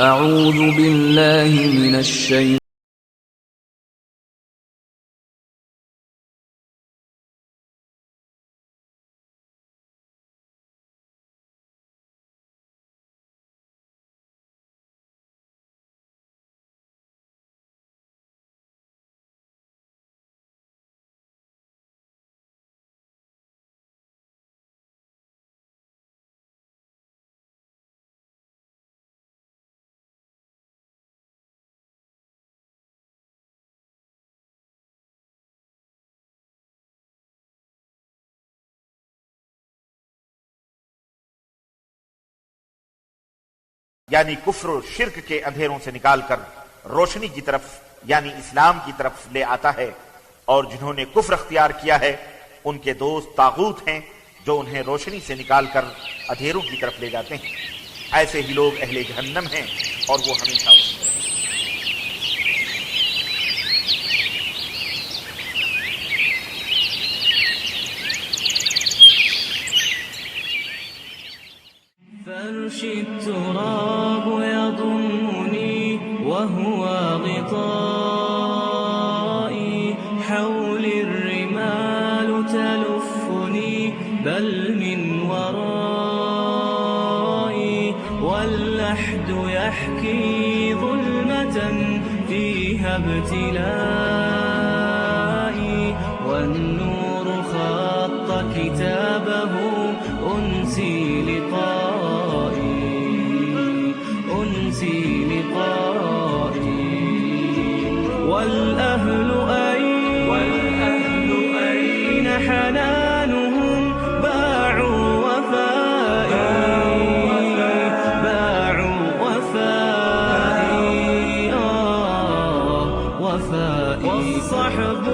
اعوذ باللہ من الشیطان یعنی کفر و شرک کے اندھیروں سے نکال کر روشنی کی طرف یعنی اسلام کی طرف لے آتا ہے، اور جنہوں نے کفر اختیار کیا ہے ان کے دوست طاغوت ہیں جو انہیں روشنی سے نکال کر اندھیروں کی طرف لے جاتے ہیں۔ ایسے ہی لوگ اہل جہنم ہیں اور وہ ہمیشہ اس میں رہیں گے۔ فرش التراب يضمني وهو غطائي، حولي الرمال تلفني بل من ورائي، واللحد يحكي ظلمة فيها ابتلائي، والنور خط كتابه أنسي لقائي، والأهل أين حنانهم، باعوا وفائي والصحب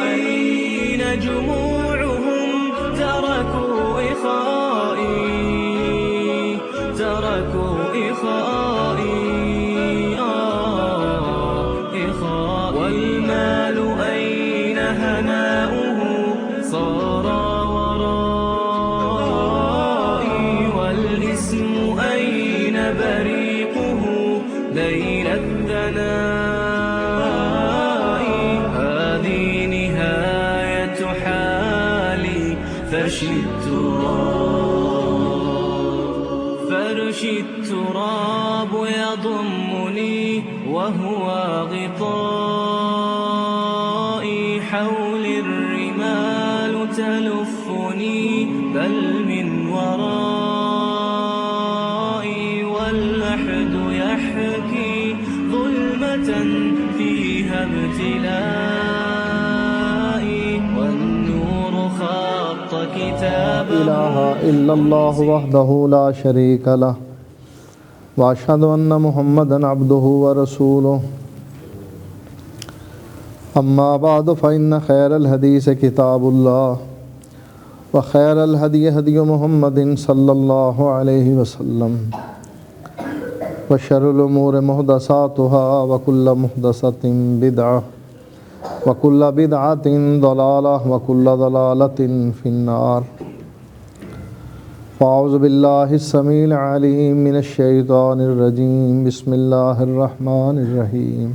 أين جموعهم، تركوا إخائي، والمال أين هناؤه، صار ورائي، والاسم أين بريقه، ليل الثناء، هذه نهاية حالي، فرش التراب يضمني وهو غطائي، حولي الرمال تلفني بل من ورائي، واللحد يحكي ظلمة فيها ابتلائي، والنور خط كتابه لا إله إلا الله وحده لا شريك له وأشهد أن محمدا عبده ورسوله أما بعد فإن خير الحديث كتاب الله وخير الهدي هدي محمد صلى الله عليه وسلم وشر الأمور محدثاتها وكل محدثة بدعة وكل بدعة ضلالة وكل ضلالة في النار۔ فاعوذ باللہ السمیع العلیم من الشیطان الرجیم، بسم اللہ الرحمن الرحیم۔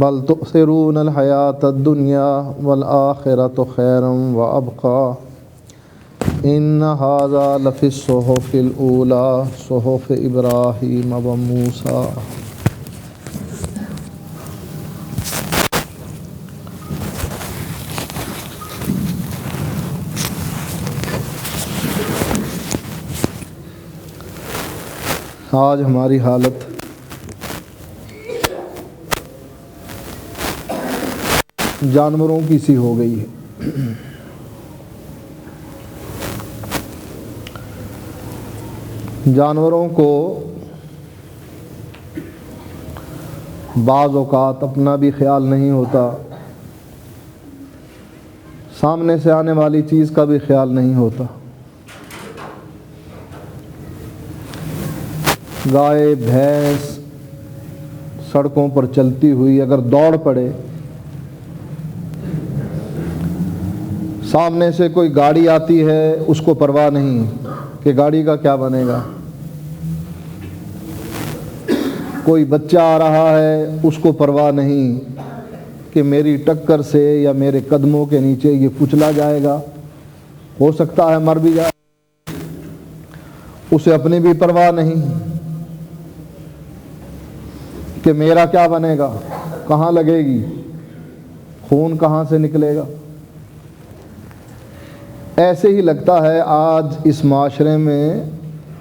بل تؤثرون الحیاة الدنیا والآخرة خیر وابقى، ان ھذا لفی الصحف الاولی صحف ابراہیم وموسیٰ۔ آج ہماری حالت جانوروں کی سی ہو گئی ہے۔ جانوروں کو بعض اوقات اپنا بھی خیال نہیں ہوتا، سامنے سے آنے والی چیز کا بھی خیال نہیں ہوتا۔ گائے بھینس سڑکوں پر چلتی ہوئی اگر دوڑ پڑے، سامنے سے کوئی گاڑی آتی ہے اس کو پرواہ نہیں، کہ گاڑی کا کیا بنے گا، کوئی بچہ آ رہا ہے اس کو پرواہ نہیں کہ میری ٹکر سے یا میرے قدموں کے نیچے یہ کچلا جائے گا، ہو سکتا ہے مر بھی جائے، اسے اپنی بھی پرواہ نہیں کہ میرا کیا بنے گا، کہاں لگے گی، خون کہاں سے نکلے گا۔ ایسے ہی لگتا ہے آج اس معاشرے میں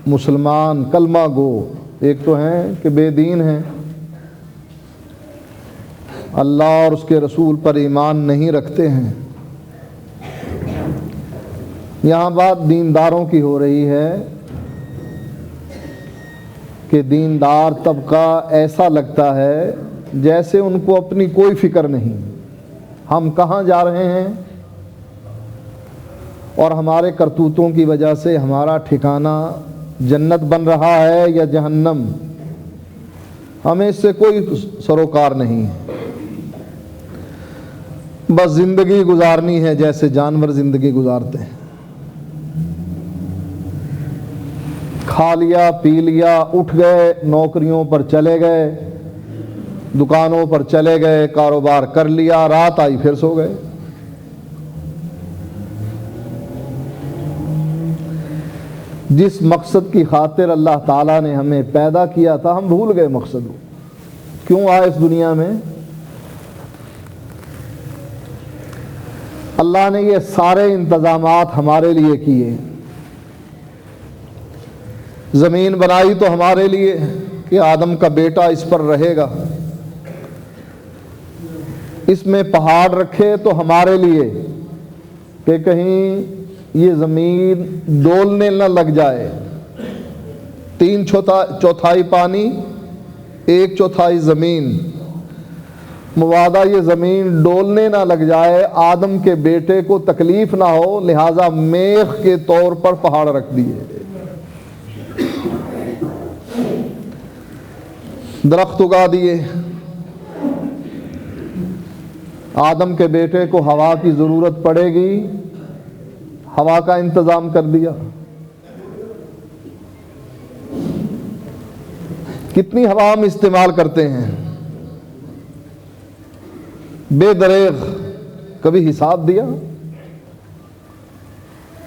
مسلمان کلمہ گو ایک تو ہیں کہ بے دین ہیں، اللہ اور اس کے رسول پر ایمان نہیں رکھتے ہیں۔ یہاں بات دینداروں کی ہو رہی ہے کہ دیندار طبقہ ایسا لگتا ہے جیسے ان کو اپنی کوئی فکر نہیں، ہم کہاں جا رہے ہیں اور ہمارے کرتوتوں کی وجہ سے ہمارا ٹھکانہ جنت بن رہا ہے یا جہنم، ہمیں اس سے کوئی سروکار نہیں ہے، بس زندگی گزارنی ہے جیسے جانور زندگی گزارتے ہیں، کھا لیا پی لیا اٹھ گئے، نوکریوں پر چلے گئے، دکانوں پر چلے گئے، کاروبار کر لیا، رات آئی پھر سو گئے۔ جس مقصد کی خاطر اللہ تعالیٰ نے ہمیں پیدا کیا تھا ہم بھول گئے مقصد کو، کیوں آئے اس دنیا میں؟ اللہ نے یہ سارے انتظامات ہمارے لیے کیے، زمین بنائی تو ہمارے لیے کہ آدم کا بیٹا اس پر رہے گا، اس میں پہاڑ رکھے تو ہمارے لیے کہ کہیں یہ زمین ڈولنے نہ لگ جائے، 3/4 پانی 1/4 زمین، مبادا یہ زمین ڈولنے نہ لگ جائے، آدم کے بیٹے کو تکلیف نہ ہو، لہذا میخ کے طور پر پہاڑ رکھ دیے، درخت اگا دیے، آدم کے بیٹے کو ہوا کی ضرورت پڑے گی، ہوا کا انتظام کر دیا۔ کتنی ہوا ہم استعمال کرتے ہیں بے دریغ، کبھی حساب دیا؟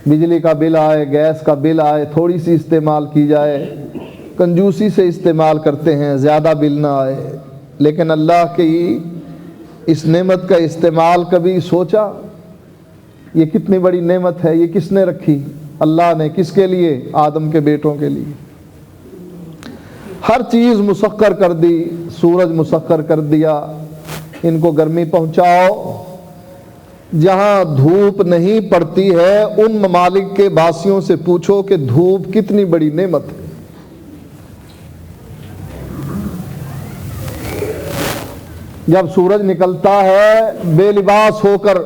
بجلی کا بل آئے، گیس کا بل آئے، تھوڑی سی استعمال کی جائے، کنجوسی سے استعمال کرتے ہیں، زیادہ بل نہ آئے، لیکن اللہ کی اس نعمت کا استعمال کبھی سوچا؟ یہ کتنی بڑی نعمت ہے، یہ کس نے رکھی؟ اللہ نے۔ کس کے لیے؟ آدم کے بیٹوں کے لیے۔ ہر چیز مسخر کر دی، سورج مسخر کر دیا، ان کو گرمی پہنچاؤ، جہاں دھوپ نہیں پڑتی ہے ان ممالک کے باسیوں سے پوچھو کہ دھوپ کتنی بڑی نعمت ہے۔ جب سورج نکلتا ہے بے لباس ہو کر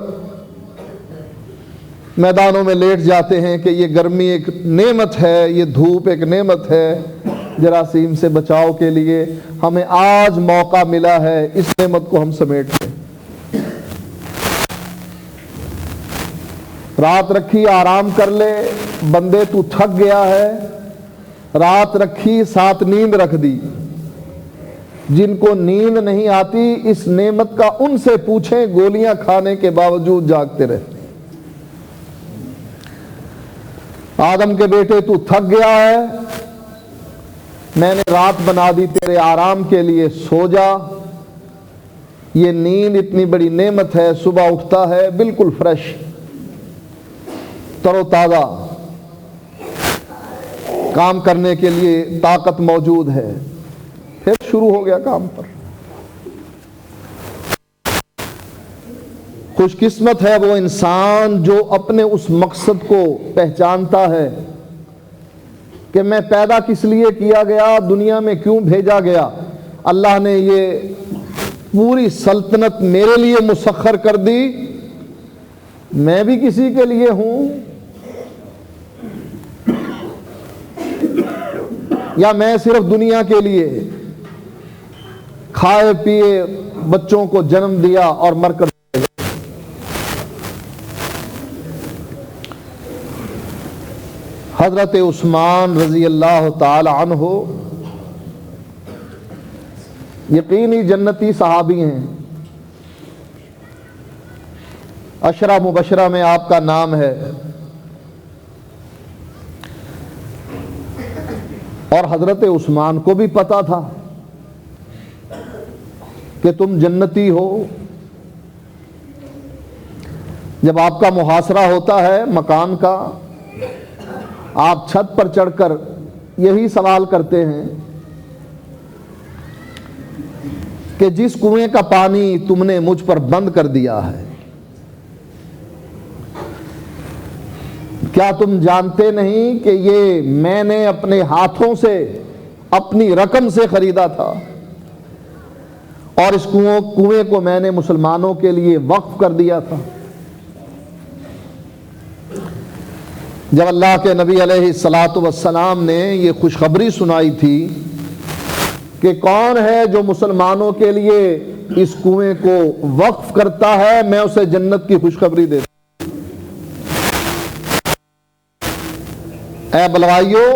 میدانوں میں لیٹ جاتے ہیں کہ یہ گرمی ایک نعمت ہے، یہ دھوپ ایک نعمت ہے، جراثیم سے بچاؤ کے لیے ہمیں آج موقع ملا ہے، اس نعمت کو ہم سمیٹ لیں۔ رات رکھی آرام کر لے، بندے تو تھک گیا ہے، رات رکھی ساتھ نیند رکھ دی۔ جن کو نیند نہیں آتی اس نعمت کا ان سے پوچھیں، گولیاں کھانے کے باوجود جاگتے رہتے۔ آدم کے بیٹے تو تھک گیا ہے، میں نے رات بنا دی تیرے آرام کے لیے، سو جا۔ یہ نیند اتنی بڑی نعمت ہے، صبح اٹھتا ہے بالکل فریش، تر و تازہ، کام کرنے کے لیے طاقت موجود ہے، پھر شروع ہو گیا کام پر۔ خوش قسمت ہے وہ انسان جو اپنے اس مقصد کو پہچانتا ہے کہ میں پیدا کس لیے کیا گیا، دنیا میں کیوں بھیجا گیا۔ اللہ نے یہ پوری سلطنت میرے لیے مسخر کر دی، میں بھی کسی کے لیے ہوں، یا میں صرف دنیا کے لیے کھائے پیے بچوں کو جنم دیا اور مر کر حضرت عثمان رضی اللہ تعالی عنہ یقینی جنتی صحابی ہیں، عشرہ مبشرہ میں آپ کا نام ہے، اور حضرت عثمان کو بھی پتا تھا کہ تم جنتی ہو۔ جب آپ کا محاصرہ ہوتا ہے مکان کا، آپ چھت پر چڑھ کر یہی سوال کرتے ہیں کہ جس کنویں کا پانی تم نے مجھ پر بند کر دیا ہے، کیا تم جانتے نہیں کہ یہ میں نے اپنے ہاتھوں سے اپنی رقم سے خریدا تھا، اور اس کنویں کو میں نے مسلمانوں کے لیے وقف کر دیا تھا۔ جب اللہ کے نبی علیہ الصلاۃ والسلام نے یہ خوشخبری سنائی تھی کہ کون ہے جو مسلمانوں کے لیے اس کنویں کو وقف کرتا ہے، میں اسے جنت کی خوشخبری دیتا ہوں۔ اے بلوائیو،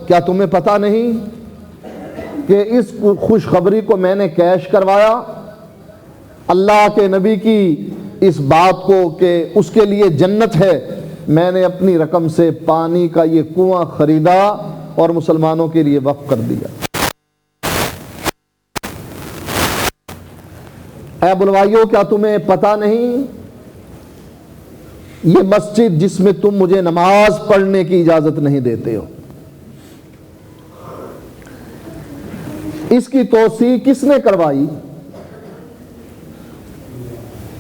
کیا تمہیں پتا نہیں کہ اس خوشخبری کو میں نے کیش کروایا؟ اللہ کے نبی کی اس بات کو کہ اس کے لیے جنت ہے، میں نے اپنی رقم سے پانی کا یہ کنواں خریدا اور مسلمانوں کے لیے وقف کر دیا۔ اے بلوائیو، کیا تمہیں پتا نہیں یہ مسجد جس میں تم مجھے نماز پڑھنے کی اجازت نہیں دیتے ہو، اس کی توسیع کس نے کروائی؟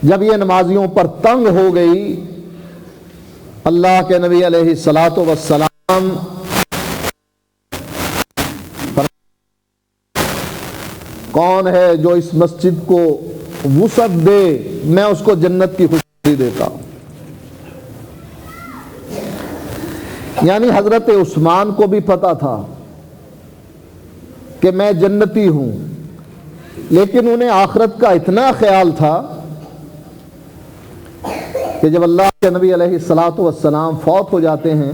جب یہ نمازیوں پر تنگ ہو گئی، اللہ کے نبی علیہ الصلاۃ والسلام کون ہے جو اس مسجد کو وسعت دے، میں اس کو جنت کی خوشخبری دیتا ہوں۔ یعنی حضرت عثمان کو بھی پتا تھا کہ میں جنتی ہوں، لیکن انہیں آخرت کا اتنا خیال تھا کہ جب اللہ کے نبی علیہ الصلاۃ والسلام فوت ہو جاتے ہیں،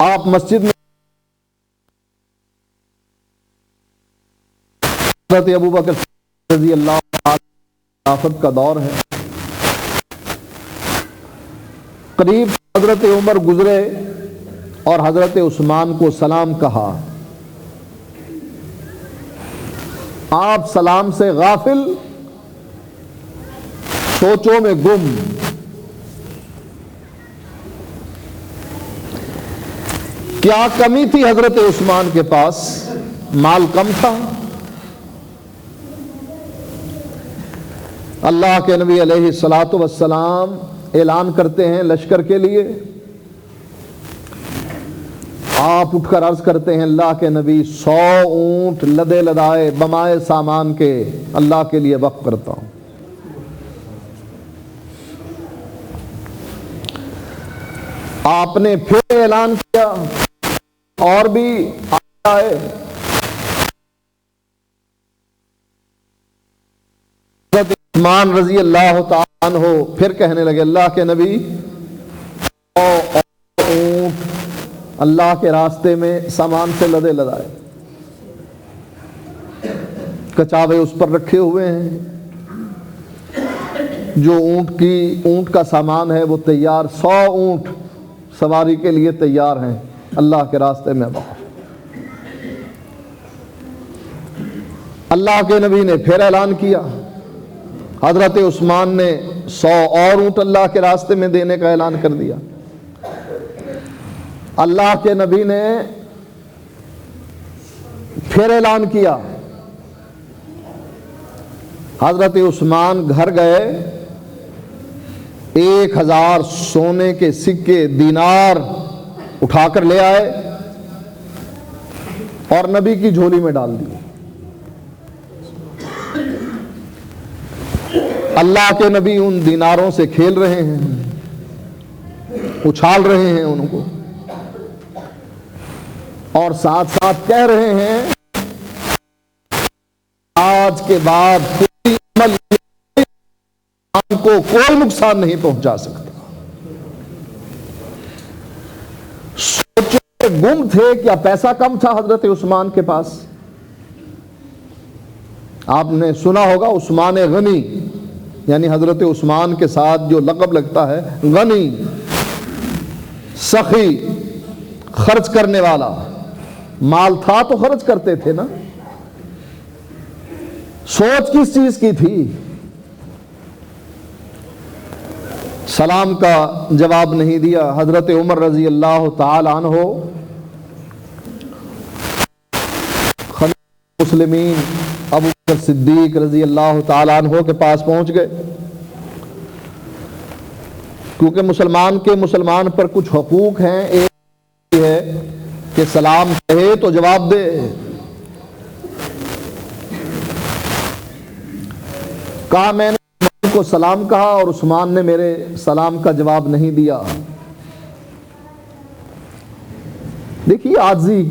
آپ مسجد میں حضرت ابوبکر رضی اللہ عنہ خلافت کا دور ہے، قریب حضرت عمر گزرے اور حضرت عثمان کو سلام کہا، آپ سلام سے غافل، سوچوں میں گم۔ کیا کمی تھی حضرت عثمان کے پاس؟ مال کم تھا؟ اللہ کے نبی علیہ الصلاۃ والسلام اعلان کرتے ہیں لشکر کے لیے، آپ اٹھ کر عرض کرتے ہیں اللہ کے نبی 100 اونٹ لدے لدائے بمائے سامان کے اللہ کے لیے وقف کرتا ہوں۔ آپ نے پھر اعلان کیا، اور بھی آئے، حضرت عثمان رضی اللہ تعالیٰ عنہ پھر کہنے لگے اللہ کے نبی 100 اونٹ اللہ کے راستے میں سامان سے لدے لدائے، کچاوے اس پر رکھے ہوئے ہیں، جو اونٹ کا سامان ہے وہ تیار، 100 اونٹ سواری کے لیے تیار ہیں اللہ کے راستے میں وقف۔ اللہ کے نبی نے پھر اعلان کیا، حضرت عثمان نے 100 اور اونٹ اللہ کے راستے میں دینے کا اعلان کر دیا۔ اللہ کے نبی نے پھر اعلان کیا، حضرت عثمان گھر گئے، 1000 سونے کے سکے دینار اٹھا کر لے آئے اور نبی کی جھولی میں ڈال دیے۔ اللہ کے نبی ان دیناروں سے کھیل رہے ہیں، اچھال رہے ہیں ان کو، اور ساتھ ساتھ کہہ رہے ہیں آج کے بعد کوئی عمل کو کوئی نقصان نہیں پہنچا سکتا۔ گم تھے، کیا پیسہ کم تھا حضرت عثمان کے پاس؟ آپ نے سنا ہوگا عثمان غنی، یعنی حضرت عثمان کے ساتھ جو لقب لگتا ہے غنی، سخی، خرچ کرنے والا، مال تھا تو خرچ کرتے تھے نا۔ سوچ کس چیز کی تھی؟ سلام کا جواب نہیں دیا۔ حضرت عمر رضی اللہ تعالی عنہ خلیفہ مسلمین ابو بکر صدیق رضی اللہ تعالی عنہ کے پاس پہنچ گئے، کیونکہ مسلمان پر کچھ حقوق ہیں۔ ایک ہے کہ سلام کہے تو جواب دے۔ کہا میں نے عثمان کو سلام کہا اور عثمان نے میرے سلام کا جواب نہیں دیا۔ دیکھیے عاجزی،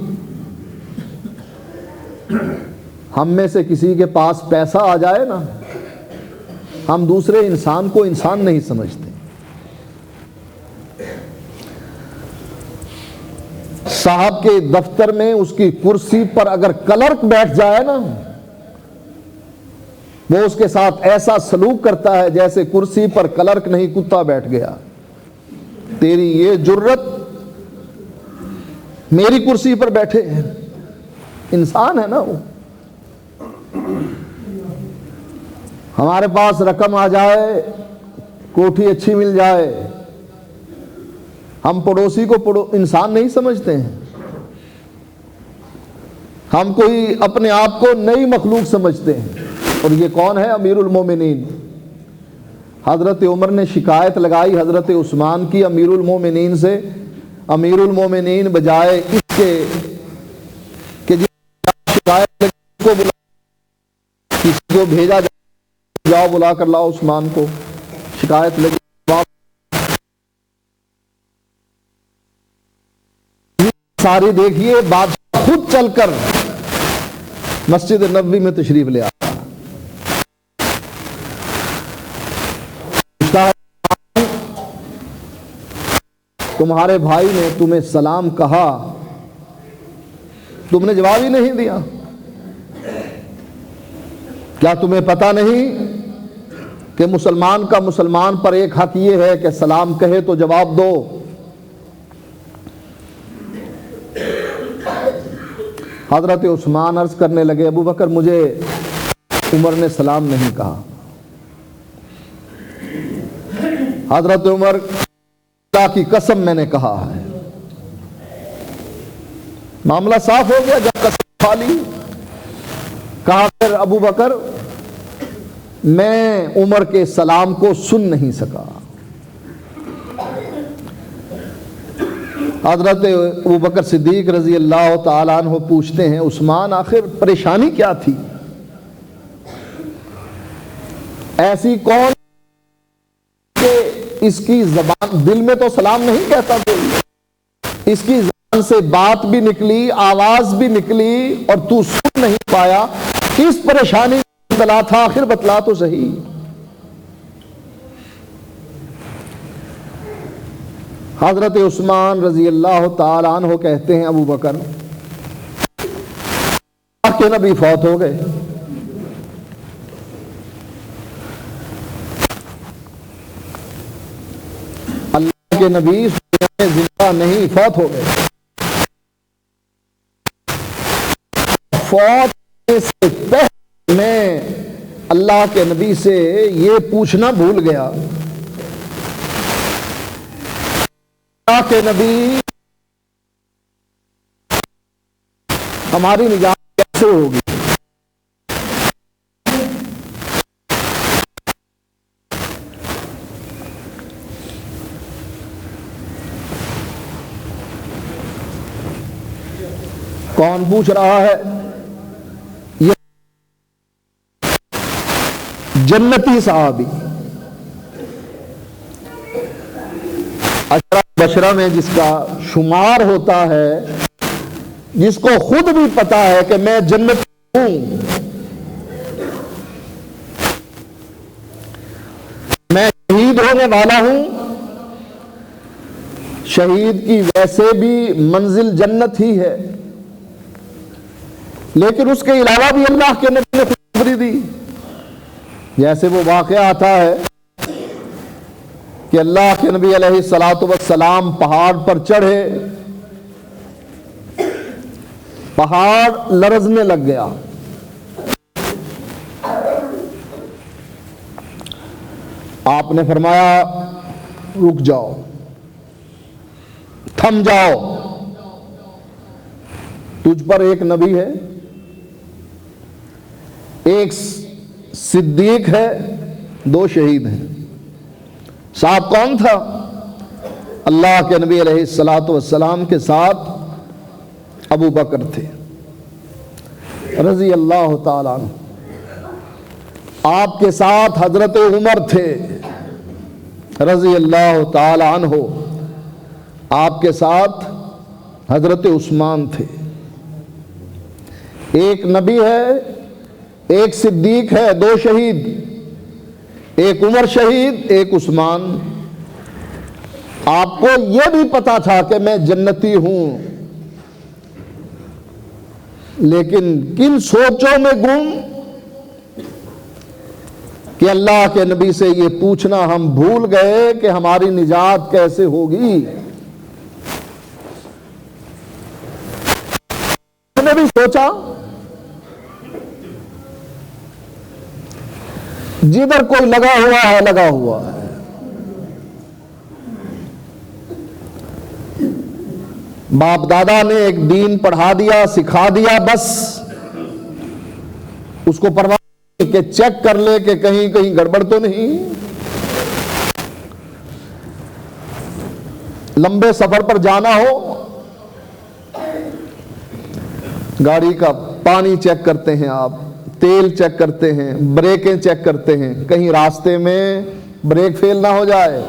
ہم میں سے کسی کے پاس پیسہ آ جائے نا، ہم دوسرے انسان کو انسان نہیں سمجھتے۔ صاحب کے دفتر میں اس کی کرسی پر اگر کلرک بیٹھ جائے نا، وہ اس کے ساتھ ایسا سلوک کرتا ہے جیسے کرسی پر کلرک نہیں کتا بیٹھ گیا۔ تیری یہ جرت میری کرسی پر بیٹھے، انسان ہے نا وہ۔ ہمارے پاس رقم آ جائے، کوٹھی اچھی مل جائے، ہم پڑوسی کو انسان نہیں سمجھتے ہیں، ہم کوئی اپنے آپ کو نئی مخلوق سمجھتے ہیں۔ اور یہ کون ہے؟ امیر المومنین۔ حضرت عمر نے شکایت لگائی حضرت عثمان کی امیر المومنین سے۔ امیر المومنین بجائے اس کے کہ شکایت کو کسی کو بھیجا جاؤ بلا کر لاؤ عثمان کو، شکایت لگی، ساری دیکھیے بادشاہ خود چل کر مسجد نبوی میں تشریف لے آیا۔ تمہارے بھائی نے تمہیں سلام کہا، تم نے جواب ہی نہیں دیا۔ کیا تمہیں پتہ نہیں کہ مسلمان کا مسلمان پر ایک حق یہ ہے کہ سلام کہے تو جواب دو؟ حضرت عثمان عرض کرنے لگے، ابو بکر مجھے عمر نے سلام نہیں کہا۔ حضرت عمر، اللہ کی قسم میں نے کہا ہے۔ معاملہ صاف ہو گیا جب قسم کھا لی۔ کہا پھر ابو بکر میں عمر کے سلام کو سن نہیں سکا۔ حضرت ابو بکر صدیق رضی اللہ تعالیٰ عنہ پوچھتے ہیں، عثمان آخر پریشانی کیا تھی؟ ایسی کون کہ اس کی زبان، دل میں تو سلام نہیں کہتا کوئی، اس کی زبان سے بات بھی نکلی، آواز بھی نکلی اور تو سن نہیں پایا، کس پریشانی میں مبتلا تھا؟ آخر بتلا تو صحیح۔ حضرت عثمان رضی اللہ تعالی عنہ کہتے ہیں، ابو بکر اللہ کے نبی فوت ہو گئے، اللہ کے نبی زندہ نہیں، فوت ہو گئے۔ فوت ہونے سے پہلے میں اللہ کے نبی سے یہ پوچھنا بھول گیا، اللہ کے نبی ہماری نجات کیسے ہوگی؟ کون پوچھ رہا ہے؟ یہ جنتی صحابی، عشرہ بشرہ میں جس کا شمار ہوتا ہے، جس کو خود بھی پتا ہے کہ میں جنتی ہوں، میں شہید ہونے والا ہوں، شہید کی ویسے بھی منزل جنت ہی ہے، لیکن اس کے علاوہ بھی اللہ کے نبی نے خوشخبری دی. جیسے وہ واقعہ آتا ہے کہ اللہ کے نبی علیہ الصلاۃ والسلام پہاڑ پر چڑھے، پہاڑ لرزنے لگ گیا. آپ نے فرمایا رک جاؤ، تھم جاؤ، تجھ پر ایک نبی ہے، ایک صدیق ہے، 2 شہید ہیں. صاحب کون تھا؟ اللہ کے نبی علیہ الصلاۃ والسلام کے ساتھ ابو بکر تھے رضی اللہ تعالیٰ عنہ. آپ کے ساتھ حضرت عمر تھے رضی اللہ تعالی عنہ. آپ کے ساتھ حضرت عثمان تھے. ایک نبی ہے، ایک صدیق ہے، 2 شہید، ایک عمر شہید، ایک عثمان. آپ کو یہ بھی پتا تھا کہ میں جنتی ہوں، لیکن کن سوچوں میں گم کہ اللہ کے نبی سے یہ پوچھنا ہم بھول گئے کہ ہماری نجات کیسے ہوگی. میں نے بھی سوچا جدھر کوئی لگا ہوا ہے لگا ہوا ہے. باپ دادا نے ایک دین پڑھا دیا، سکھا دیا، بس اس کو پرواہ کہ چیک کر لے کہ کہیں کہیں گڑبڑ تو نہیں. لمبے سفر پر جانا ہو، گاڑی کا پانی چیک کرتے ہیں آپ، تیل چیک کرتے ہیں، بریکیں چیک کرتے ہیں، کہیں راستے میں بریک فیل نہ ہو جائے،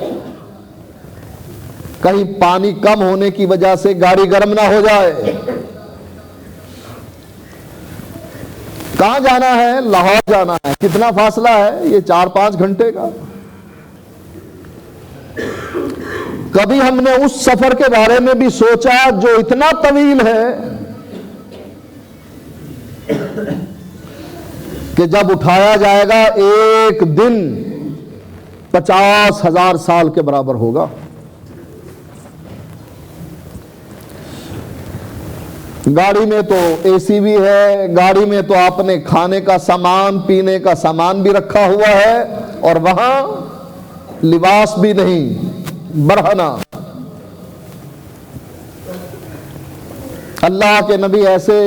کہیں پانی کم ہونے کی وجہ سے گاڑی گرم نہ ہو جائے. کہاں جانا ہے؟ لاہور جانا ہے. کتنا فاصلہ ہے؟ یہ 4-5 گھنٹے کا. کبھی ہم نے اس سفر کے بارے میں بھی سوچا جو اتنا طویل ہے کہ جب اٹھایا جائے گا ایک دن 50,000 سال کے برابر ہوگا. گاڑی میں تو اے سی بھی ہے، گاڑی میں تو آپ نے کھانے کا سامان، پینے کا سامان بھی رکھا ہوا ہے، اور وہاں لباس بھی نہیں، برہنہ. اللہ کے نبی ایسے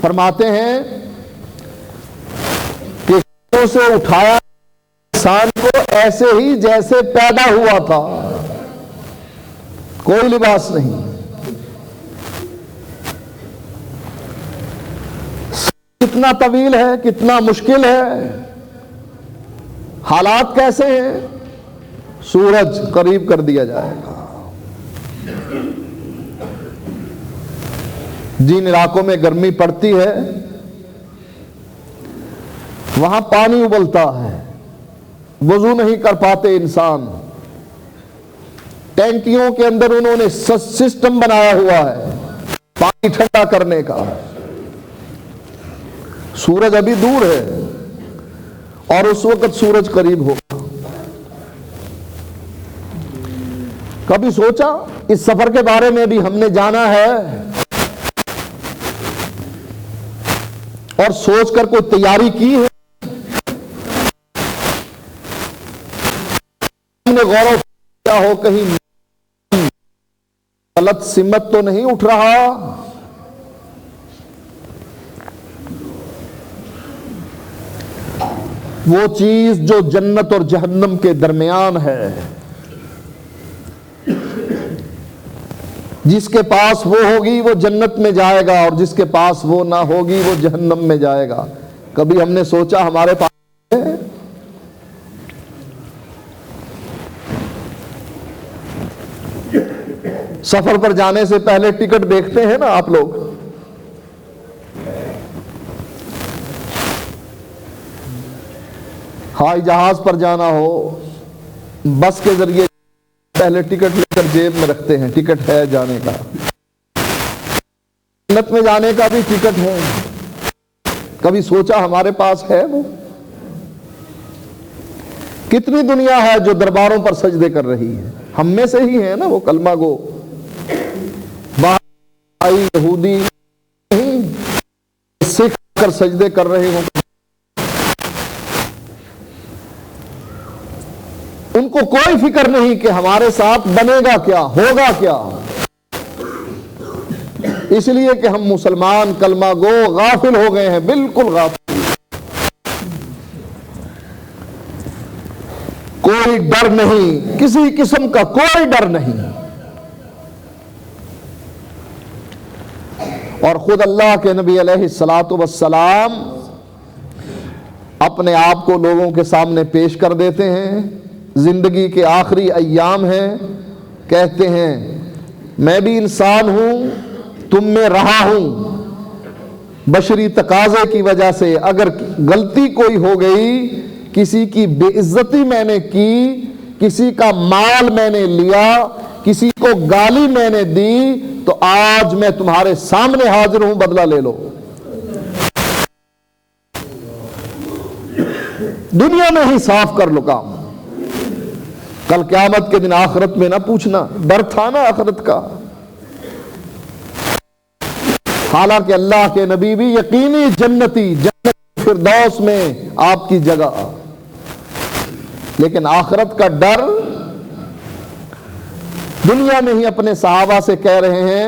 فرماتے ہیں کہ سے اٹھایا انسان کو ایسے ہی جیسے پیدا ہوا تھا، کوئی لباس نہیں. کتنا طویل ہے، کتنا مشکل ہے، حالات کیسے ہیں. سورج قریب کر دیا جائے گا. جن علاقوں میں گرمی پڑتی ہے وہاں پانی ابلتا ہے، وضو نہیں کر پاتے انسان. ٹینکیوں کے اندر انہوں نے سسٹم بنایا ہوا ہے پانی ٹھنڈا کرنے کا. سورج ابھی دور ہے اور اس وقت سورج قریب ہوگا. کبھی سوچا اس سفر کے بارے میں بھی ہم نے جانا ہے اور سوچ کر کوئی تیاری کی ہے؟ ہم نے غور و فکر کیا ہو کہیں غلط سمت تو نہیں اٹھ رہا؟ وہ چیز جو جنت اور جہنم کے درمیان ہے، جس کے پاس وہ ہوگی وہ جنت میں جائے گا، اور جس کے پاس وہ نہ ہوگی وہ جہنم میں جائے گا. کبھی ہم نے سوچا ہمارے پاس ہے؟ سفر پر جانے سے پہلے ٹکٹ دیکھتے ہیں نا آپ لوگ. ہوائی جہاز پر جانا ہو، بس کے ذریعے پہلے ٹکٹ لے کر جیب میں رکھتے ہیں، ٹکٹ ہے جانے کا، جنت میں جانے کا بھی ٹکٹ ہے، کبھی سوچا ہمارے پاس ہے وہ؟ کتنی دنیا ہے جو درباروں پر سجدے کر رہی ہے، ہم میں سے ہی ہیں نا وہ کلمہ گو، بھائی یہودی نہیں سکھ کر سجدے کر رہے ہوں، ان کو کوئی فکر نہیں کہ ہمارے ساتھ بنے گا کیا، ہوگا کیا، اس لیے کہ ہم مسلمان کلمہ گو غافل ہو گئے ہیں، بالکل غافل، کوئی ڈر نہیں، کسی قسم کا کوئی ڈر نہیں، اور خود اللہ کے نبی علیہ الصلوۃ والسلام اپنے آپ کو لوگوں کے سامنے پیش کر دیتے ہیں، زندگی کے آخری ایام ہیں، کہتے ہیں میں بھی انسان ہوں، تم میں رہا ہوں، بشری تقاضے کی وجہ سے اگر غلطی کوئی ہو گئی، کسی کی بے عزتی میں نے کی، کسی کا مال میں نے لیا، کسی کو گالی میں نے دی، تو آج میں تمہارے سامنے حاضر ہوں، بدلہ لے لو۔ دنیا میں ہی صاف کر لو کام، کل قیامت کے دن آخرت میں نہ پوچھنا، ڈر تھا نا آخرت کا۔ حالانکہ اللہ کے نبی بھی یقینی جنتی، جنت فردوس میں آپ کی جگہ، لیکن آخرت کا ڈر، دنیا میں ہی اپنے صحابہ سے کہہ رہے ہیں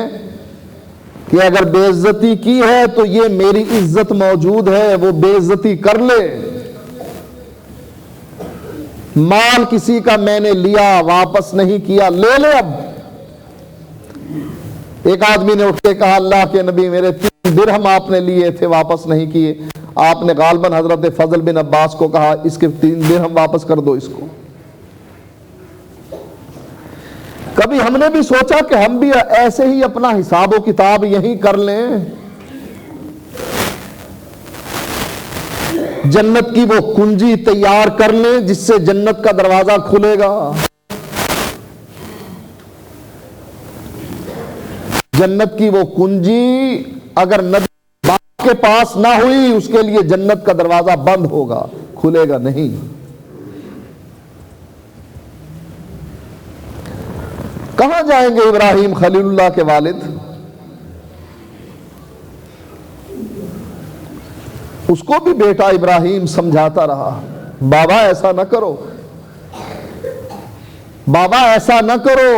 کہ اگر بے عزتی کی ہے تو یہ میری عزت موجود ہے، وہ بے عزتی کر لے، مال کسی کا میں نے لیا واپس نہیں کیا، لے لے۔ اب ایک آدمی نے اٹھ کے کہا اللہ کے نبی میرے 3 درہم آپ نے لیے تھے واپس نہیں کیے، آپ نے غالباً حضرت فضل بن عباس کو کہا اس کے 3 درہم واپس کر دو اس کو۔ کبھی ہم نے بھی سوچا کہ ہم بھی ایسے ہی اپنا حساب و کتاب یہی کر لیں، جنت کی وہ کنجی تیار کر لیں جس سے جنت کا دروازہ کھلے گا، جنت کی وہ کنجی اگر نبی باپ کے پاس نہ ہوئی اس کے لیے جنت کا دروازہ بند ہوگا، کھلے گا نہیں۔ کہاں جائیں گے ابراہیم خلیل اللہ کے والد؟ اس کو بھی بیٹا ابراہیم سمجھاتا رہا، بابا ایسا نہ کرو، بابا ایسا نہ کرو،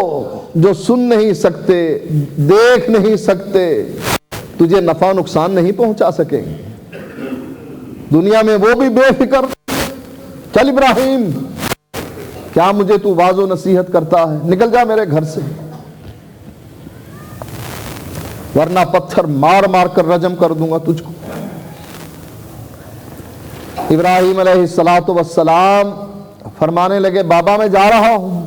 جو سن نہیں سکتے، دیکھ نہیں سکتے، تجھے نفع نقصان نہیں پہنچا سکیں گے، دنیا میں وہ بھی بے فکر، چل ابراہیم کیا مجھے تو واضح و نصیحت کرتا ہے، نکل جا میرے گھر سے، ورنہ پتھر مار مار کر رجم کر دوں گا تجھ کو۔ ابراہیم علیہ الصلوۃ والسلام فرمانے لگے بابا میں جا رہا ہوں،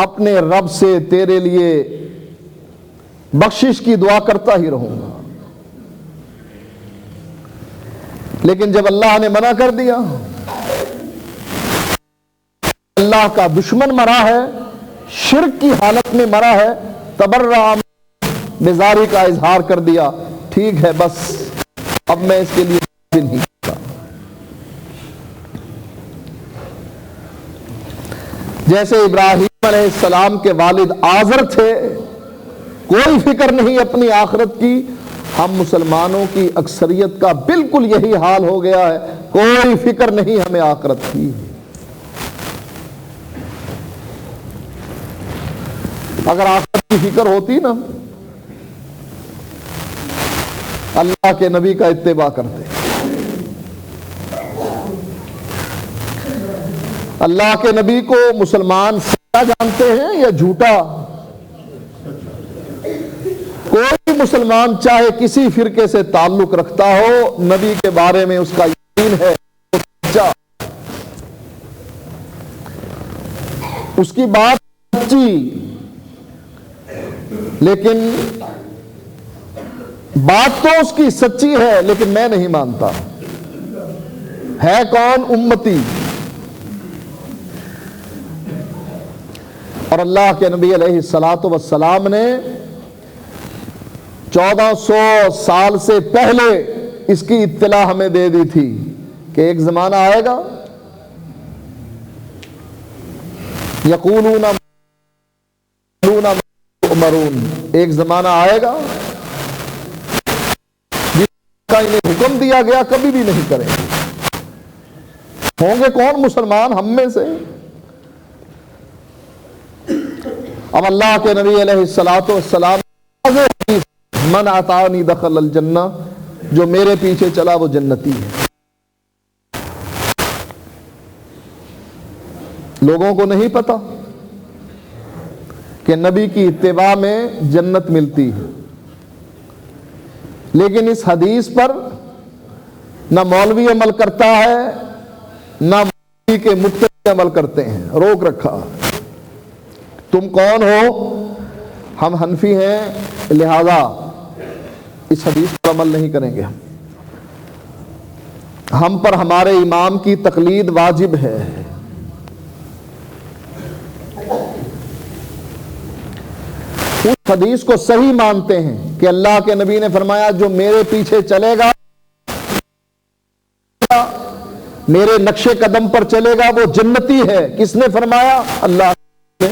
اپنے رب سے تیرے لیے بخشش کی دعا کرتا ہی رہوں گا، لیکن جب اللہ نے منع کر دیا، اللہ کا دشمن مرا ہے، شرک کی حالت میں مرا ہے، تبرع بیزاری کا اظہار کر دیا، ٹھیک ہے بس اب میں اس کے لیے نہیں کرتا۔ جیسے ابراہیم علیہ السلام کے والد آزر تھے، کوئی فکر نہیں اپنی آخرت کی، ہم مسلمانوں کی اکثریت کا بالکل یہی حال ہو گیا ہے، کوئی فکر نہیں ہمیں آخرت کی۔ اگر آخرت کی فکر ہوتی نا، اللہ کے نبی کا اتباع کرتے، اللہ کے نبی کو مسلمان سچا جانتے ہیں یا جھوٹا؟ کوئی مسلمان چاہے کسی فرقے سے تعلق رکھتا ہو، نبی کے بارے میں اس کا یقین ہے سچا، اس کی بات سچی، لیکن بات تو اس کی سچی ہے لیکن میں نہیں مانتا، ہے کون؟ امتی، اور اللہ کے نبی علیہ الصلاۃ والسلام نے 1400 سال سے پہلے اس کی اطلاع ہمیں دے دی تھی کہ ایک زمانہ آئے گا یقولون مرون، ایک زمانہ آئے گا جس کا انہیں حکم دیا گیا کبھی بھی نہیں کریں گے۔ ہوں گے کون؟ مسلمان ہم میں سے۔ اب اللہ کے نبی علیہ الصلاۃ والسلام من اطاعنی دخل الجنہ، جو میرے پیچھے چلا وہ جنتی ہے۔ لوگوں کو نہیں پتا کہ نبی کی اتباع میں جنت ملتی ہے، لیکن اس حدیث پر نہ مولوی عمل کرتا ہے نہ مولوی کے مقتدی عمل کرتے ہیں، روک رکھا۔ تم کون ہو؟ ہم حنفی ہیں، لہذا اس حدیث پر عمل نہیں کریں گے۔ ہم پر ہمارے امام کی تقلید واجب ہے۔ اس حدیث کو صحیح مانتے ہیں کہ اللہ کے نبی نے فرمایا جو میرے پیچھے چلے گا، میرے نقش قدم پر چلے گا وہ جنتی ہے۔ کس نے فرمایا؟ اللہ نے۔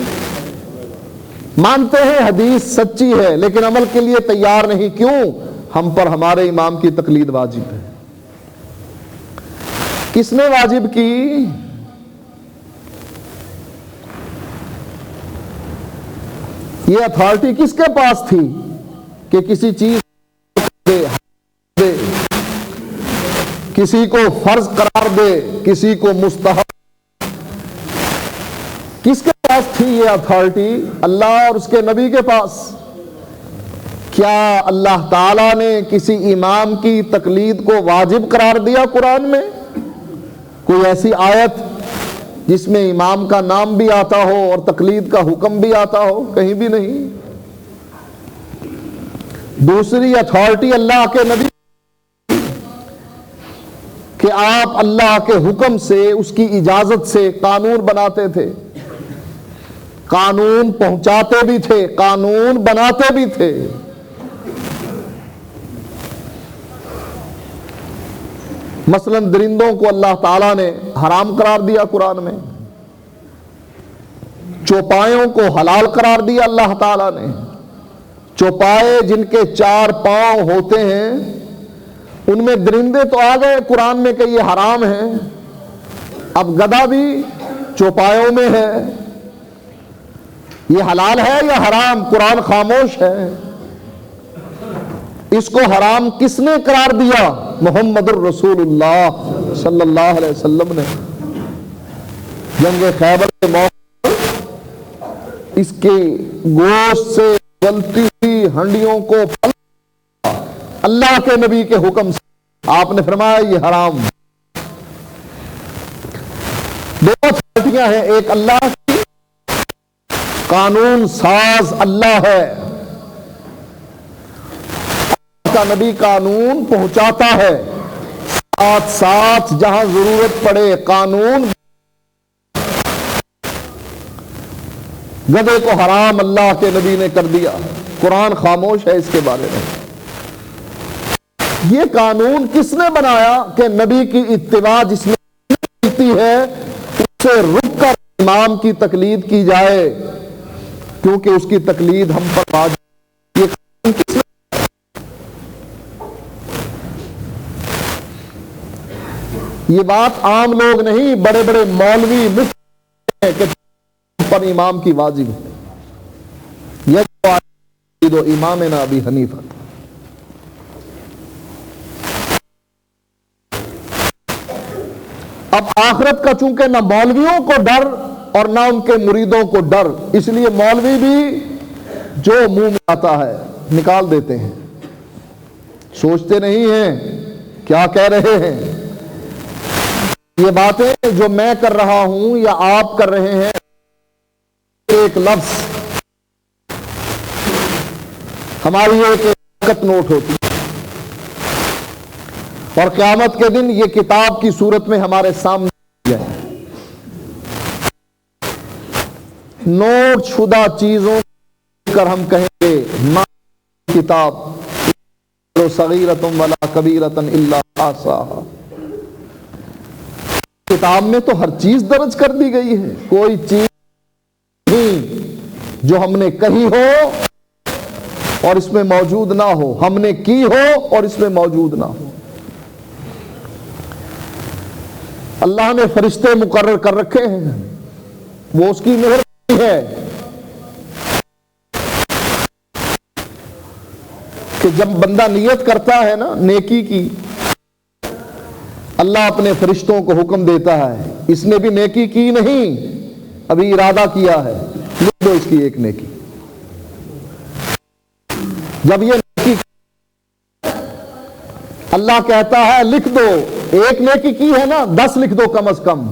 مانتے ہیں حدیث سچی ہے لیکن عمل کے لیے تیار نہیں، کیوں؟ ہم پر ہمارے امام کی تقلید واجب ہے۔ کس نے واجب کی؟ یہ اتھارٹی کس کے پاس تھی کہ کسی چیز دے، کسی کو فرض قرار دے، کسی کو مستحب؟ کس کے پاس تھی یہ اتھارٹی؟ اللہ اور اس کے نبی کے پاس۔ کیا اللہ تعالیٰ نے کسی امام کی تقلید کو واجب قرار دیا قرآن میں؟ کوئی ایسی آیت جس میں امام کا نام بھی آتا ہو اور تقلید کا حکم بھی آتا ہو؟ کہیں بھی نہیں۔ دوسری اتھارٹی اللہ کے نبی کہ آپ اللہ کے حکم سے، اس کی اجازت سے قانون بناتے تھے، قانون پہنچاتے بھی تھے، قانون بناتے بھی تھے۔ مثلا درندوں کو اللہ تعالیٰ نے حرام قرار دیا قرآن میں، چوپایوں کو حلال قرار دیا اللہ تعالیٰ نے۔ چوپائے جن کے 4 پاؤں ہوتے ہیں ان میں درندے تو آ گئے قرآن میں کہ یہ حرام ہے، اب گدھا بھی چوپایوں میں ہے۔ یہ حلال ہے یا حرام؟ قرآن خاموش ہے۔ اس کو حرام کس نے قرار دیا؟ محمد الرسول اللہ صلی اللہ علیہ وسلم نے۔ جنگ خیبر کے موقع اس کے گوشت سے جلتی ہوئی ہنڈیوں کو اللہ کے نبی کے حکم سے آپ نے فرمایا یہ حرام۔ دو اتھارٹیاں ہیں، ایک اللہ کی، قانون ساز اللہ ہے، کا نبی قانون پہنچاتا ہے، ساتھ ساتھ جہاں ضرورت پڑے قانون۔ گدھے کو حرام اللہ کے نبی نے کر دیا، قرآن خاموش ہے اس کے بارے میں۔ یہ قانون کس نے بنایا کہ نبی کی اتباع جس میں ملتی ہے اس سے رک کر امام کی تقلید کی جائے، کیونکہ اس کی تقلید ہم پر واجب۔ یہ قانون کس نے؟ یہ بات عام لوگ نہیں، بڑے بڑے مولوی مفتی ہیں کہ پر امام کی واجب ہے۔ یہ امامنا ابی حنیفہ۔ اب آخرت کا چونکہ نہ مولویوں کو ڈر اور نہ ان کے مریدوں کو ڈر، اس لیے مولوی بھی جو منہ میں آتا ہے نکال دیتے ہیں، سوچتے نہیں ہیں کیا کہہ رہے ہیں۔ یہ باتیں جو میں کر رہا ہوں یا آپ کر رہے ہیں، ایک لفظ ہماری ایک حرکت نوٹ ہوتی ہے اور قیامت کے دن یہ کتاب کی صورت میں ہمارے سامنے ہے۔ نوٹ شدہ چیزوں کر ہم کہیں گے ما کتاب صغیرۃ ولا کبیرۃ الا احصاها، کتاب میں تو ہر چیز درج کر دی گئی ہے، کوئی چیز نہیں جو ہم نے کہی ہو اور اس میں موجود نہ ہو، ہم نے کی ہو اور اس میں موجود نہ ہو۔ اللہ نے فرشتے مقرر کر رکھے ہیں، وہ اس کی مہربانی ہے کہ جب بندہ نیت کرتا ہے نا نیکی کی، اللہ اپنے فرشتوں کو حکم دیتا ہے، اس نے بھی نیکی کی نہیں، ابھی ارادہ کیا ہے، لکھ دو اس کی ایک نیکی۔ جب یہ نیکی اللہ کہتا ہے لکھ دو، ایک نیکی کی ہے نا 10 لکھ دو کم از کم،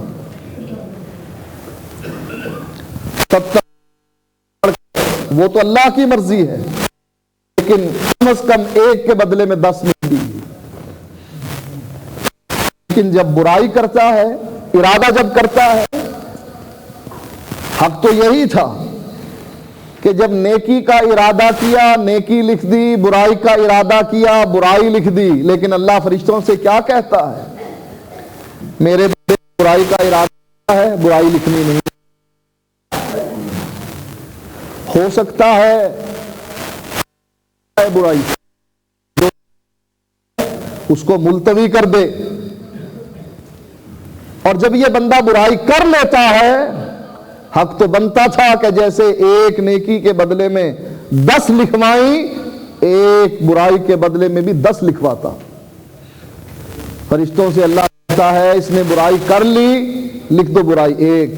تب تک وہ تو اللہ کی مرضی ہے، لیکن کم از کم ایک کے بدلے میں 10 لکھ دی۔ لیکن جب برائی کرتا ہے، ارادہ جب کرتا ہے، حق تو یہی تھا کہ جب نیکی کا ارادہ کیا نیکی لکھ دی، برائی کا ارادہ کیا برائی لکھ دی، لیکن اللہ فرشتوں سے کیا کہتا ہے؟ میرے برائی کا ارادہ ہے، برائی لکھنی نہیں۔ ہو سکتا ہے برائی اس کو ملتوی کر دے، اور جب یہ بندہ برائی کر لیتا ہے، حق تو بنتا تھا کہ جیسے ایک نیکی کے بدلے میں 10 لکھوائیں، ایک برائی کے بدلے میں بھی 10 لکھواتا۔ فرشتوں سے اللہ کہتا ہے اس نے برائی کر لی، لکھ دو برائی 1۔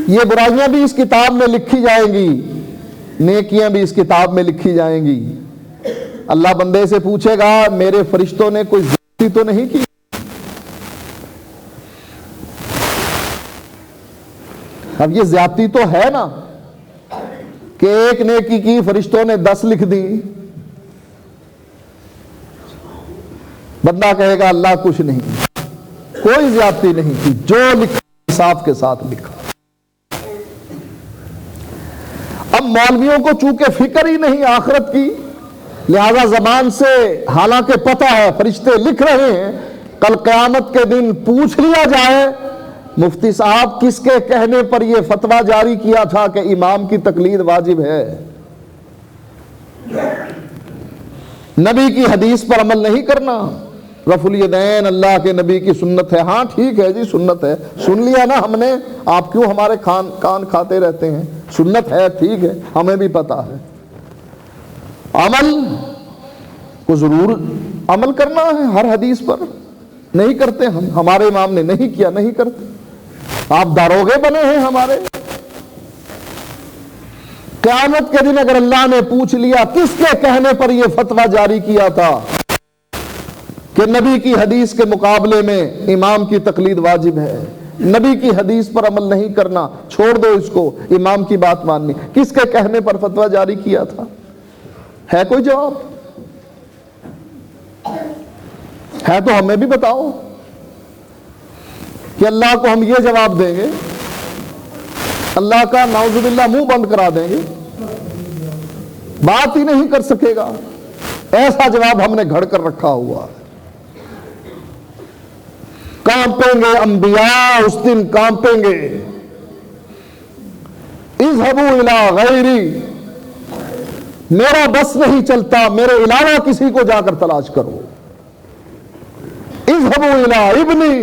یہ برائیاں بھی اس کتاب میں لکھی جائیں گی، نیکیاں بھی اس کتاب میں لکھی جائیں گی۔ اللہ بندے سے پوچھے گا میرے فرشتوں نے کوئی زیادتی تو نہیں کی؟ اب یہ زیادتی تو ہے نا کہ ایک نیکی کی فرشتوں نے 10 لکھ دی، بندہ کہے گا اللہ کچھ نہیں، کوئی زیادتی نہیں کی، جو لکھا انصاف کے ساتھ لکھا۔ اب مولویوں کو چونکہ فکر ہی نہیں آخرت کی، لہذا زبان سے حالانکہ پتہ ہے فرشتے لکھ رہے ہیں، کل قیامت کے دن پوچھ لیا جائے مفتی صاحب کس کے کہنے پر یہ فتویٰ جاری کیا تھا کہ امام کی تقلید واجب ہے؟ نبی کی حدیث پر عمل نہیں کرنا، رفع الیدین اللہ کے نبی کی سنت ہے، ہاں ٹھیک ہے جی سنت ہے، سن لیا نا ہم نے، آپ کیوں ہمارے کان کھاتے رہتے ہیں؟ سنت ہے ٹھیک ہے، ہمیں بھی پتا ہے، عمل کو ضرور عمل کرنا ہے ہر حدیث پر، نہیں کرتے ہم، ہمارے امام نے نہیں کیا نہیں کرتے، آپ داروغے بنے ہیں ہمارے۔ قیامت کے دن اگر اللہ نے پوچھ لیا کس کے کہنے پر یہ فتویٰ جاری کیا تھا کہ نبی کی حدیث کے مقابلے میں امام کی تقلید واجب ہے، نبی کی حدیث پر عمل نہیں کرنا، چھوڑ دو اس کو، امام کی بات ماننی، کس کے کہنے پر فتویٰ جاری کیا تھا؟ ہے کوئی جواب؟ ہے تو ہمیں بھی بتاؤ کہ اللہ کو ہم یہ جواب دیں گے، اللہ کا نعوذ باللہ منہ بند کرا دیں گے، بات ہی نہیں کر سکے گا، ایسا جواب ہم نے گھڑ کر رکھا ہوا ہے۔ کانپیں گے انبیاء اس دن، کانپیں گے، اذهبوا الی غیری، میرا بس نہیں چلتا، میرے علاوہ کسی کو جا کر تلاش کرو، اذهبوا الی ابنی،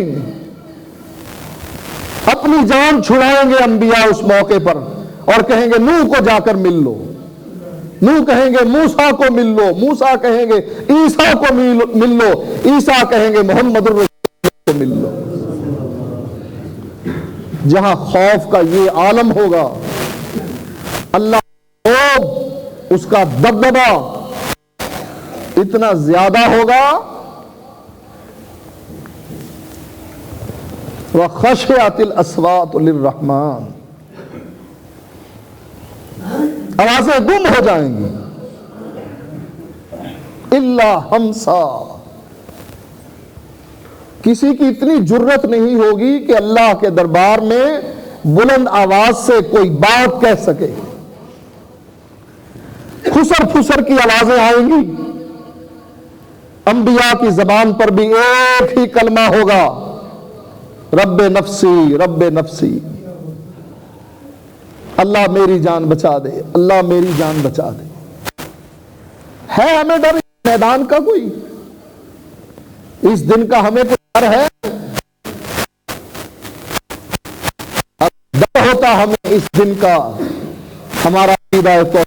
اپنی جان چھڑائیں گے انبیاء اس موقع پر اور کہیں گے نوح کو جا کر مل لو، نوح کہیں گے موسیٰ کو مل لو، موسیٰ کہیں گے عیسیٰ کو مل لو، عیسیٰ کہیں گے محمد الرسول کو مل لو۔ جہاں خوف کا یہ عالم ہوگا، اللہ خوف اس کا دبدبا اتنا زیادہ ہوگا، وَخَشِعَتِ الْأَصْوَاتُ لِلرَّحْمَنِ، آوازیں گم ہو جائیں گی، إِلَّا ہمسا، کسی کی اتنی جرت نہیں ہوگی کہ اللہ کے دربار میں بلند آواز سے کوئی بات کہہ سکے. خسر پھسر کی آوازیں آئیں گی. انبیاء کی زبان پر بھی ایک ہی کلمہ ہوگا, رب نفسی رب نفسی, اللہ میری جان بچا دے, اللہ میری جان بچا دے. ہے ہمیں ڈر اس میدان کا کوئی؟ اس دن کا ہمیں کوئی ڈر ہے؟ ڈر ہوتا ہمیں اس دن کا, ہمارا عقیدہ تو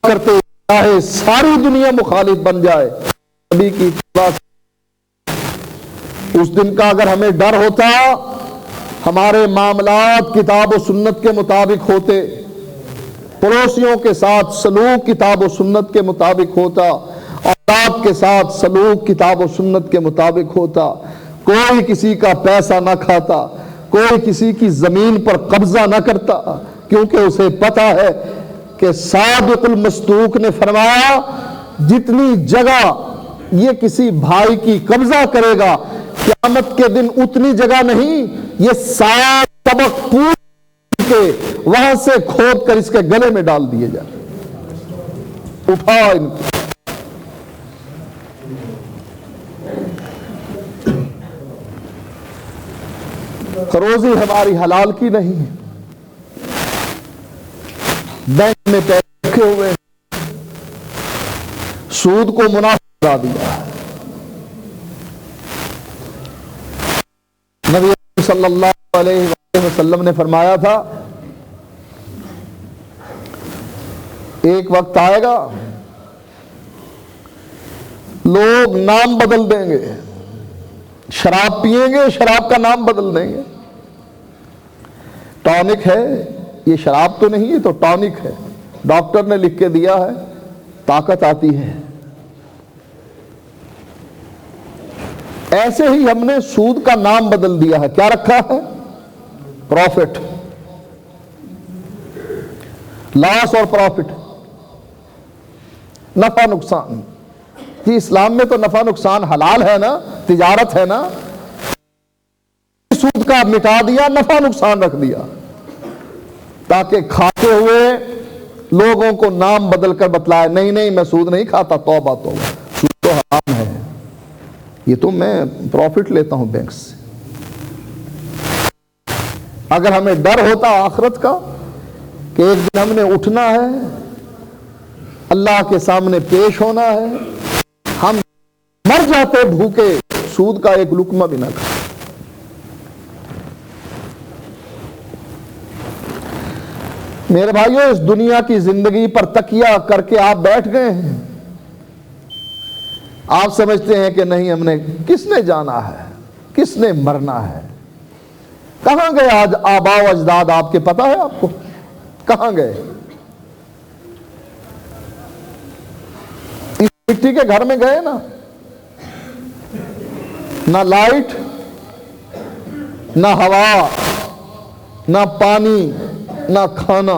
کرتے چاہے ساری دنیا مخالف بن جائے, نبی کی اتباع. اس دن کا اگر ہمیں ڈر ہوتا, ہمارے معاملات کتاب و سنت کے مطابق ہوتے, پڑوسیوں کے ساتھ سلوک کتاب و سنت کے مطابق ہوتا, اولاد کے ساتھ سلوک کتاب و سنت کے مطابق ہوتا, کوئی کسی کا پیسہ نہ کھاتا, کوئی کسی کی زمین پر قبضہ نہ کرتا, کیونکہ اسے پتا ہے کہ صادق المصدوق نے فرمایا جتنی جگہ یہ کسی بھائی کی قبضہ کرے گا قیامت کے دن اتنی جگہ نہیں, یہ 7 طبق پور کے وہاں سے کھود کر اس کے گلے میں ڈال دیے جائیں. اٹھا ان کو. روزی ہماری حلال کی نہیں ہے, بینک میں پیسے رکھے ہوئے, سود کو منافع بنا دیا. نبی صلی اللہ علیہ وسلم نے فرمایا تھا ایک وقت آئے گا لوگ نام بدل دیں گے, شراب پیئیں گے شراب کا نام بدل دیں گے. ٹانک ہے, یہ شراب تو نہیں, یہ تو ٹانک ہے, ڈاکٹر نے لکھ کے دیا ہے, طاقت آتی ہے. ایسے ہی ہم نے سود کا نام بدل دیا ہے. کیا رکھا ہے؟ پروفٹ, لاس اور پروفٹ, نفع نقصان. جی اسلام میں تو نفع نقصان حلال ہے نا, تجارت ہے نا. سود کا مٹا دیا, نفع نقصان رکھ دیا, تاکہ کھاتے ہوئے لوگوں کو نام بدل کر بتلائے نہیں نہیں میں سود نہیں کھاتا, توبہ توبہ, سود تو حرام ہے, یہ تو میں پروفٹ لیتا ہوں بینک سے. اگر ہمیں ڈر ہوتا آخرت کا کہ ایک دن ہم نے اٹھنا ہے, اللہ کے سامنے پیش ہونا ہے, ہم مر جاتے بھوکے, سود کا ایک لقمہ بھی نہ کھا. میرے بھائیو, اس دنیا کی زندگی پر تکیہ کر کے آپ بیٹھ گئے ہیں. آپ سمجھتے ہیں کہ نہیں ہم نے, کس نے جانا ہے, کس نے مرنا ہے. کہاں گئے آج آباء و اجداد آپ کے, پتا ہے آپ کو کہاں گئے؟ اس مٹی کے گھر میں گئے نا, نہ لائٹ, نہ ہوا, نہ پانی, نہ کھانا.